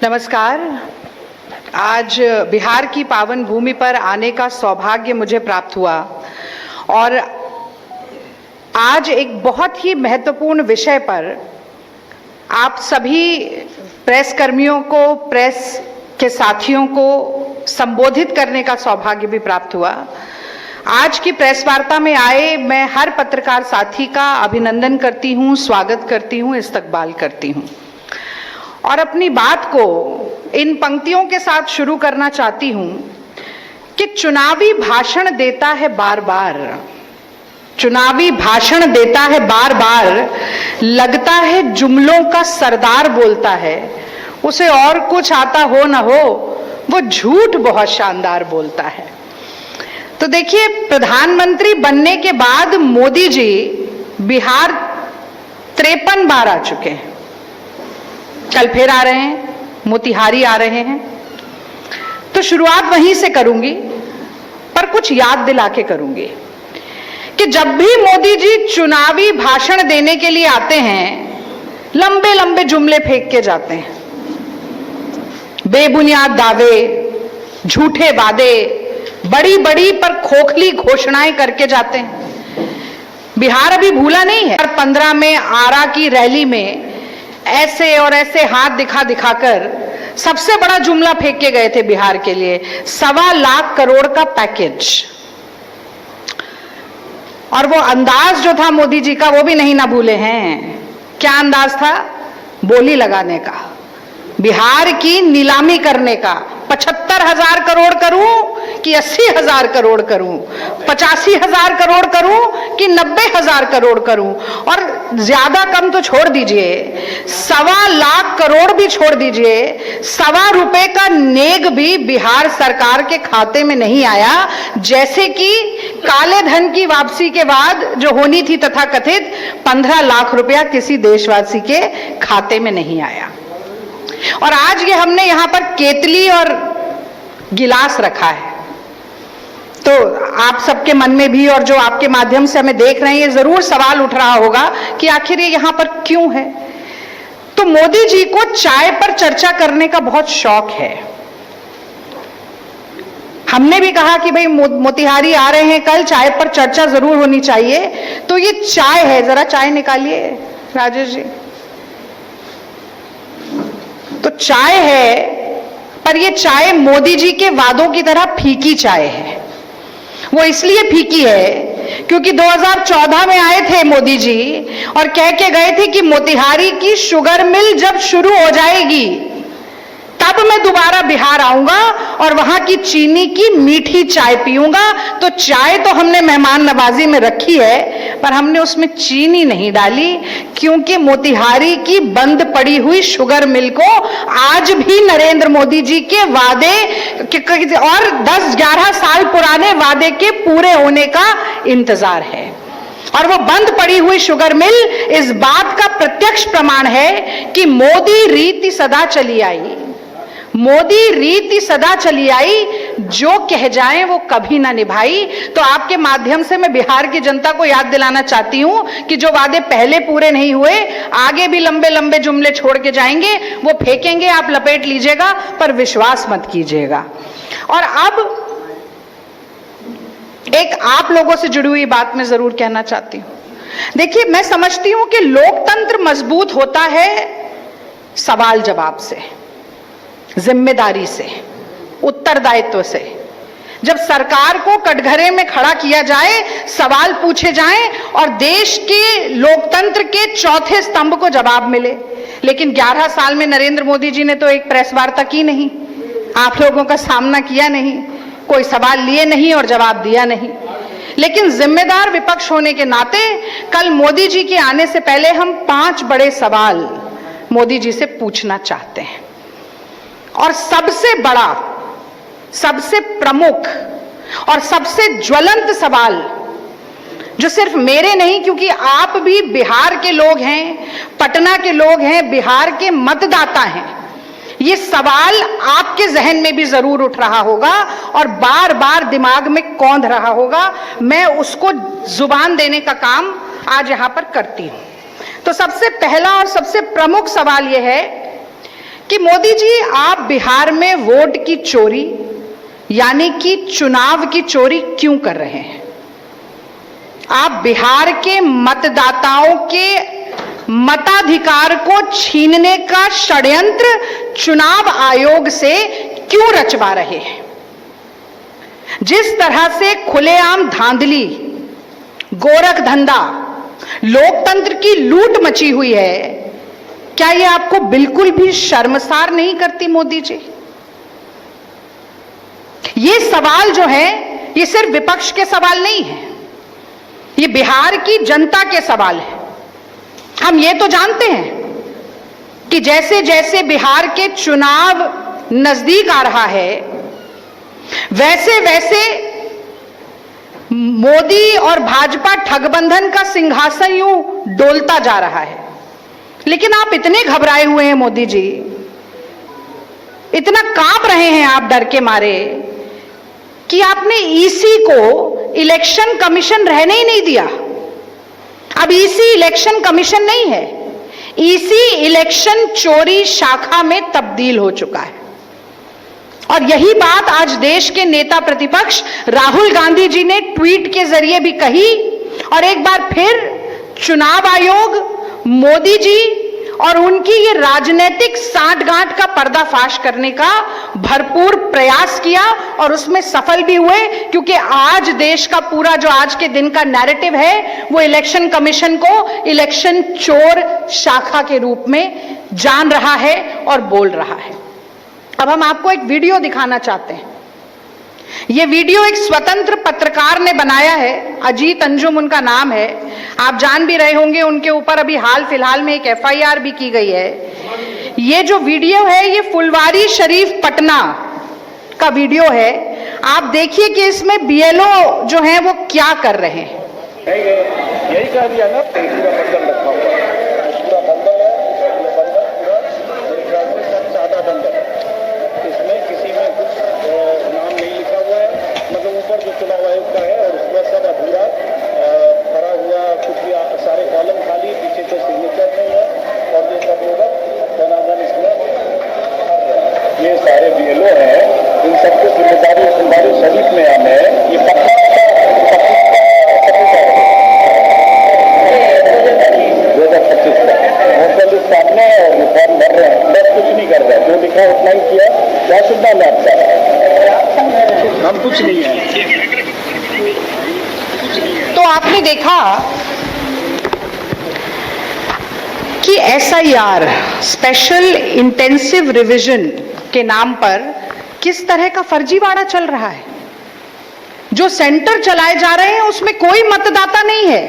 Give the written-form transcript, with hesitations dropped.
नमस्कार। आज बिहार की पावन भूमि पर आने का सौभाग्य मुझे प्राप्त हुआ और आज एक बहुत ही महत्वपूर्ण विषय पर आप सभी प्रेस कर्मियों को, प्रेस के साथियों को संबोधित करने का सौभाग्य भी प्राप्त हुआ। आज की प्रेस वार्ता में आए मैं हर पत्रकार साथी का अभिनंदन करती हूँ, स्वागत करती हूँ, इस्तकबाल करती हूँ और अपनी बात को इन पंक्तियों के साथ शुरू करना चाहती हूँ कि चुनावी भाषण देता है बार बार, चुनावी भाषण देता है बार बार, लगता है जुमलों का सरदार बोलता है, उसे और कुछ आता हो न हो, वो झूठ बहुत शानदार बोलता है। तो देखिए, प्रधानमंत्री बनने के बाद मोदी जी बिहार 53 बार आ चुके हैं, कल फिर आ रहे हैं, मोतिहारी आ रहे हैं। तो शुरुआत वहीं से करूंगी, पर कुछ याद दिला के करूंगी कि जब भी मोदी जी चुनावी भाषण देने के लिए आते हैं, लंबे लंबे जुमले फेंक के जाते हैं, बेबुनियाद दावे, झूठे वादे, बड़ी बड़ी पर खोखली घोषणाएं करके जाते हैं। बिहार अभी भूला नहीं है। 2015 में आरा की रैली में ऐसे और ऐसे हाथ दिखा दिखाकर सबसे बड़ा जुमला फेंक के गए थे बिहार के लिए, 1.25 लाख करोड़ का पैकेज। और वो अंदाज जो था मोदी जी का, वो भी नहीं ना भूले हैं। क्या अंदाज था? बोली लगाने का, बिहार की नीलामी करने का। 75,000 करोड़ करूं कि 80,000 करोड़ करूं, 85,000 करोड़ करूं कि 90,000 करोड़ करूं, और ज्यादा कम तो छोड़ दीजिए, 1.25 लाख करोड़ भी छोड़ दीजिए, 1.25 रुपए का नेग भी बिहार सरकार के खाते में नहीं आया। जैसे कि काले धन की वापसी के बाद जो होनी थी तथाकथित 15 लाख रुपया किसी देशवासी के खाते में नहीं आया। और आज ये हमने यहां पर केतली और गिलास रखा है, तो आप सबके मन में भी और जो आपके माध्यम से हमें देख रहे हैं, ये जरूर सवाल उठ रहा होगा कि आखिर ये यहां पर क्यों है। तो मोदी जी को चाय पर चर्चा करने का बहुत शौक है। हमने भी कहा कि भाई मोतिहारी आ रहे हैं कल, चाय पर चर्चा जरूर होनी चाहिए। तो ये चाय है, जरा चाय निकालिए राजेश जी। तो चाय है, पर ये चाय मोदी जी के वादों की तरह फीकी चाय है। वो इसलिए फीकी है क्योंकि 2014 में आए थे मोदी जी और कह के गए थे कि मोतिहारी की शुगर मिल जब शुरू हो जाएगी तब मैं दोबारा बिहार आऊंगा और वहां की चीनी की मीठी चाय पीऊंगा। तो चाय तो हमने मेहमान नवाजी में रखी है, पर हमने उसमें चीनी नहीं डाली, क्योंकि मोतिहारी की बंद पड़ी हुई शुगर मिल को आज भी नरेंद्र मोदी जी के वादे और 10-11 साल पुराने वादे के पूरे होने का इंतजार है। और वो बंद पड़ी हुई शुगर मिल इस बात का प्रत्यक्ष प्रमाण है कि मोदी रीति सदा चली आई, मोदी रीति सदा चली आई, जो कह जाए वो कभी ना निभाई। तो आपके माध्यम से मैं बिहार की जनता को याद दिलाना चाहती हूं कि जो वादे पहले पूरे नहीं हुए, आगे भी लंबे लंबे जुमले छोड़ के जाएंगे, वो फेंकेंगे, आप लपेट लीजिएगा, पर विश्वास मत कीजिएगा। और अब एक आप लोगों से जुड़ी हुई बात मैं जरूर कहना चाहती हूं। देखिए, मैं समझती हूं कि लोकतंत्र मजबूत होता है सवाल जवाब से, जिम्मेदारी से, उत्तरदायित्व से। जब सरकार को कटघरे में खड़ा किया जाए, सवाल पूछे जाएं और देश के लोकतंत्र के चौथे स्तंभ को जवाब मिले। लेकिन 11 साल में नरेंद्र मोदी जी ने तो एक प्रेस वार्ता की नहीं, आप लोगों का सामना किया नहीं, कोई सवाल लिए नहीं और जवाब दिया नहीं। लेकिन जिम्मेदार विपक्ष होने के नाते कल मोदी जी के आने से पहले हम 5 बड़े सवाल मोदी जी से पूछना चाहते हैं। और सबसे बड़ा, सबसे प्रमुख और सबसे ज्वलंत सवाल, जो सिर्फ मेरे नहीं, क्योंकि आप भी बिहार के लोग हैं, पटना के लोग हैं, बिहार के मतदाता हैं, ये सवाल आपके जहन में भी जरूर उठ रहा होगा और बार बार दिमाग में कौंध रहा होगा। मैं उसको जुबान देने का काम आज यहां पर करती हूं। तो सबसे पहला और सबसे प्रमुख सवाल यह है कि मोदी जी आप बिहार में वोट की चोरी यानी कि चुनाव की चोरी क्यों कर रहे हैं? आप बिहार के मतदाताओं के मताधिकार को छीनने का षड्यंत्र चुनाव आयोग से क्यों रचवा रहे हैं? जिस तरह से खुलेआम धांधली, गोरख धंधा, लोकतंत्र की लूट मची हुई है, क्या यह आपको बिल्कुल भी शर्मसार नहीं करती मोदी जी? ये सवाल जो है ये सिर्फ विपक्ष के सवाल नहीं है, ये बिहार की जनता के सवाल है। हम ये तो जानते हैं कि जैसे जैसे बिहार के चुनाव नजदीक आ रहा है वैसे वैसे मोदी और भाजपा ठगबंधन का सिंहासन यूं डोलता जा रहा है। लेकिन आप इतने घबराए हुए हैं मोदी जी, इतना कांप रहे हैं आप डर के मारे कि आपने ईसी को इलेक्शन कमीशन रहने ही नहीं दिया। अब ईसी इलेक्शन कमीशन नहीं है, ईसी इलेक्शन चोरी शाखा में तब्दील हो चुका है। और यही बात आज देश के नेता प्रतिपक्ष राहुल गांधी जी ने ट्वीट के जरिए भी कही और एक बार फिर चुनाव आयोग, मोदी जी और उनकी ये राजनीतिक सांठगांठ का पर्दाफाश करने का भरपूर प्रयास किया और उसमें सफल भी हुए, क्योंकि आज देश का पूरा जो आज के दिन का नैरेटिव है वो इलेक्शन कमीशन को इलेक्शन चोर शाखा के रूप में जान रहा है और बोल रहा है। अब हम आपको एक वीडियो दिखाना चाहते हैं। ये वीडियो एक स्वतंत्र पत्रकार ने बनाया है, अजीत अंजुम उनका नाम है। आप जान भी रहे होंगे उनके ऊपर अभी हाल फिलहाल में एक एफआईआर भी की गई है। ये जो वीडियो है ये फुलवारी शरीफ पटना का वीडियो है। आप देखिए कि इसमें बीएलओ जो है वो क्या कर रहे हैं। यही कह दिया ना, पूरा बंडल रखा हुआ है, पूरा बंडल है, सादा बंडल, इसमें किसी में कुछ नाम नहीं लिखा हुआ है, मतलब ऊपर जो चुनाव आयोग का है और उसमें सब अधूरा भरा हुआ, कुछ भी सारे कॉलम खाली, पीछे कोई सिग्नेचर नहीं है और ये सब लोग धनाधन इसमें ये सारे बीएलओ हैं, इन सबको जिम्मेदारी फुलवारी शरीफ में आना है। ये पटना सामने रिफॉर्म कर रहे हैं, बस कुछ नहीं कर रहे, जो लिखा उतना ही किया। क्या सुनना मैं आपका, हम कुछ नहीं है। तो आपने देखा कि एसआईआर, स्पेशल इंटेंसिव रिवीजन के नाम पर किस तरह का फर्जीवाड़ा चल रहा है। जो सेंटर चलाए जा रहे हैं उसमें कोई मतदाता नहीं है,